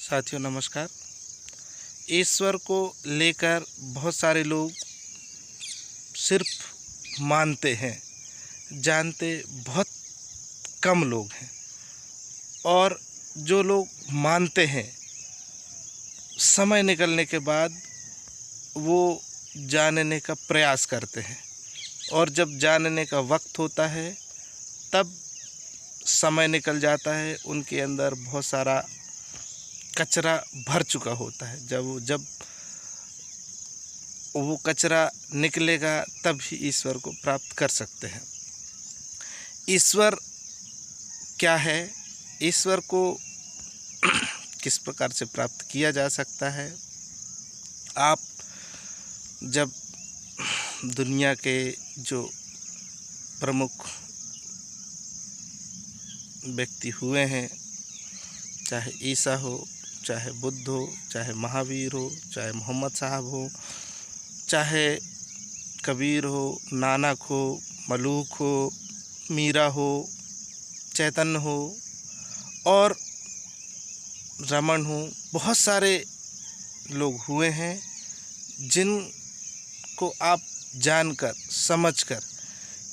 साथियों नमस्कार। ईश्वर को लेकर बहुत सारे लोग सिर्फ मानते हैं, जानते बहुत कम लोग हैं। और जो लोग मानते हैं, समय निकलने के बाद वो जानने का प्रयास करते हैं, और जब जानने का वक्त होता है तब समय निकल जाता है। उनके अंदर बहुत सारा कचरा भर चुका होता है। जब वो कचरा निकलेगा तब ही ईश्वर को प्राप्त कर सकते हैं। ईश्वर क्या है, ईश्वर को किस प्रकार से प्राप्त किया जा सकता है। आप जब दुनिया के जो प्रमुख व्यक्ति हुए हैं, चाहे ईसा हो, चाहे बुद्ध हो, चाहे महावीर हो, चाहे मोहम्मद साहब हो, चाहे कबीर हो, नानक हो, मलूक हो, मीरा हो, चैतन्य हो और रमन हो, बहुत सारे लोग हुए हैं जिनको आप जानकर समझकर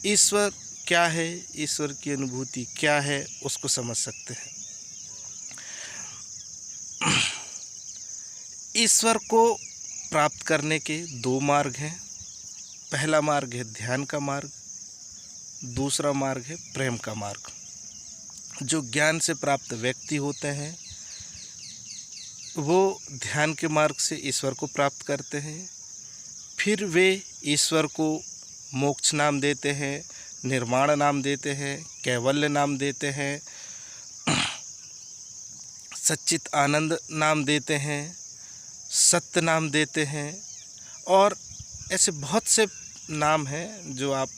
ईश्वर क्या है, ईश्वर की अनुभूति क्या है, उसको समझ सकते हैं। ईश्वर को प्राप्त करने के दो मार्ग हैं। पहला मार्ग है ध्यान का मार्ग, दूसरा मार्ग है प्रेम का मार्ग। जो ज्ञान से प्राप्त व्यक्ति होते हैं वो ध्यान के मार्ग से ईश्वर को प्राप्त करते हैं। फिर वे ईश्वर को मोक्ष नाम देते हैं, निर्वाण नाम देते हैं, कैवल्य नाम देते हैं, सच्चित आनंद नाम देते हैं, सत्य नाम देते हैं, और ऐसे बहुत से नाम हैं जो आप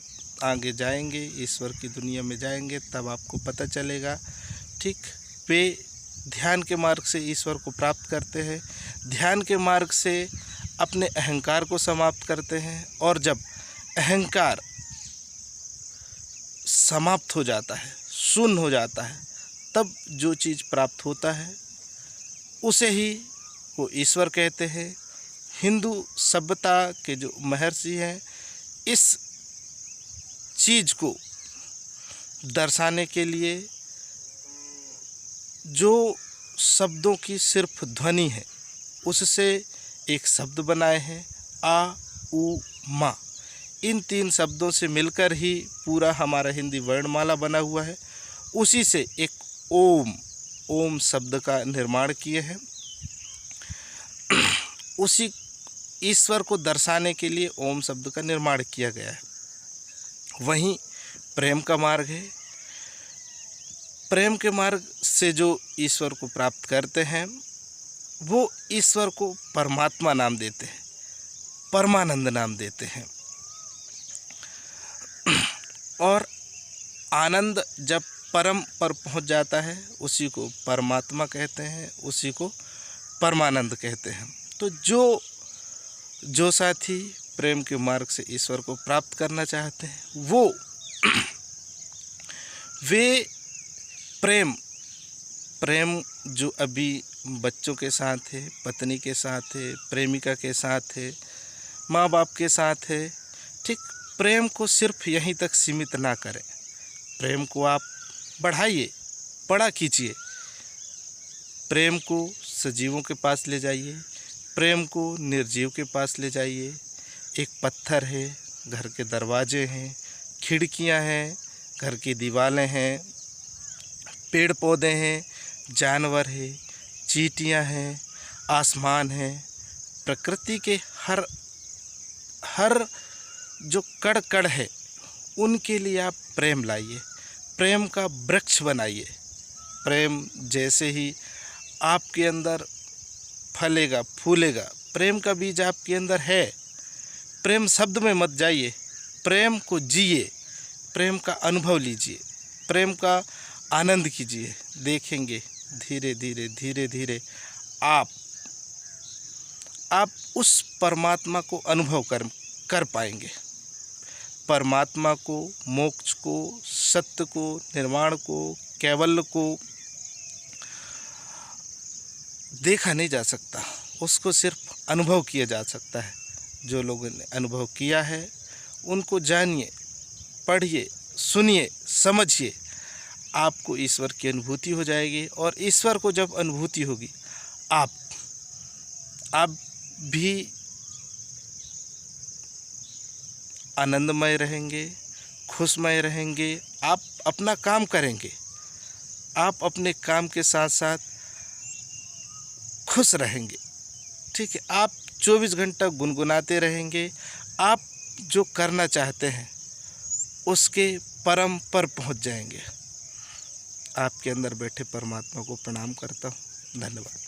आगे जाएंगे, ईश्वर की दुनिया में जाएंगे तब आपको पता चलेगा। ठीक, वे ध्यान के मार्ग से ईश्वर को प्राप्त करते हैं, ध्यान के मार्ग से अपने अहंकार को समाप्त करते हैं, और जब अहंकार समाप्त हो जाता है, शून्य हो जाता है, तब जो चीज़ प्राप्त होता है उसे ही वो ईश्वर कहते हैं। हिंदू सभ्यता के जो महर्षि हैं, इस चीज़ को दर्शाने के लिए जो शब्दों की सिर्फ ध्वनि है उससे एक शब्द बनाए हैं, आ उ मा। इन तीन शब्दों से मिलकर ही पूरा हमारा हिंदी वर्णमाला बना हुआ है। उसी से एक ओम शब्द का निर्माण किए हैं। उसी ईश्वर को दर्शाने के लिए ओम शब्द का निर्माण किया गया है। वहीं प्रेम का मार्ग है। प्रेम के मार्ग से जो ईश्वर को प्राप्त करते हैं वो ईश्वर को परमात्मा नाम देते हैं, परमानंद नाम देते हैं। और आनंद जब परम पर पहुंच जाता है उसी को परमात्मा कहते हैं, उसी को परमानंद कहते हैं। तो जो साथी प्रेम के मार्ग से ईश्वर को प्राप्त करना चाहते हैं वे प्रेम जो अभी बच्चों के साथ है, पत्नी के साथ है, प्रेमिका के साथ है, माँ बाप के साथ है, ठीक, प्रेम को सिर्फ यहीं तक सीमित ना करें। प्रेम को आप बढ़ाइए, बड़ा कीजिए। प्रेम को सजीवों के पास ले जाइए, प्रेम को निर्जीव के पास ले जाइए। एक पत्थर है, घर के दरवाजे हैं, खिड़कियां हैं, घर की दीवारें हैं, पेड़ पौधे हैं, जानवर है, चींटियां हैं, आसमान है। प्रकृति के हर जो कण कण है उनके लिए आप प्रेम लाइए, प्रेम का वृक्ष बनाइए। प्रेम जैसे ही आपके अंदर फलेगा फूलेगा, प्रेम का बीज आपके अंदर है। प्रेम शब्द में मत जाइए, प्रेम को जिए, प्रेम का अनुभव लीजिए, प्रेम का आनंद कीजिए। देखेंगे धीरे धीरे आप उस परमात्मा को अनुभव कर पाएंगे। परमात्मा को, मोक्ष को, सत्य को, निर्वाण को, कैवल्य को देखा नहीं जा सकता, उसको सिर्फ अनुभव किया जा सकता है। जो लोगों ने अनुभव किया है उनको जानिए, पढ़िए, सुनिए, समझिए, आपको ईश्वर की अनुभूति हो जाएगी। और ईश्वर को जब अनुभूति होगी, आप भी आनंदमय रहेंगे, खुशमय रहेंगे। आप अपना काम करेंगे, आप अपने काम के साथ साथ खुश रहेंगे। ठीक है, आप 24 घंटा गुनगुनाते रहेंगे। आप जो करना चाहते हैं उसके परम पर पहुंच जाएंगे। आपके अंदर बैठे परमात्मा को प्रणाम करता हूं। धन्यवाद।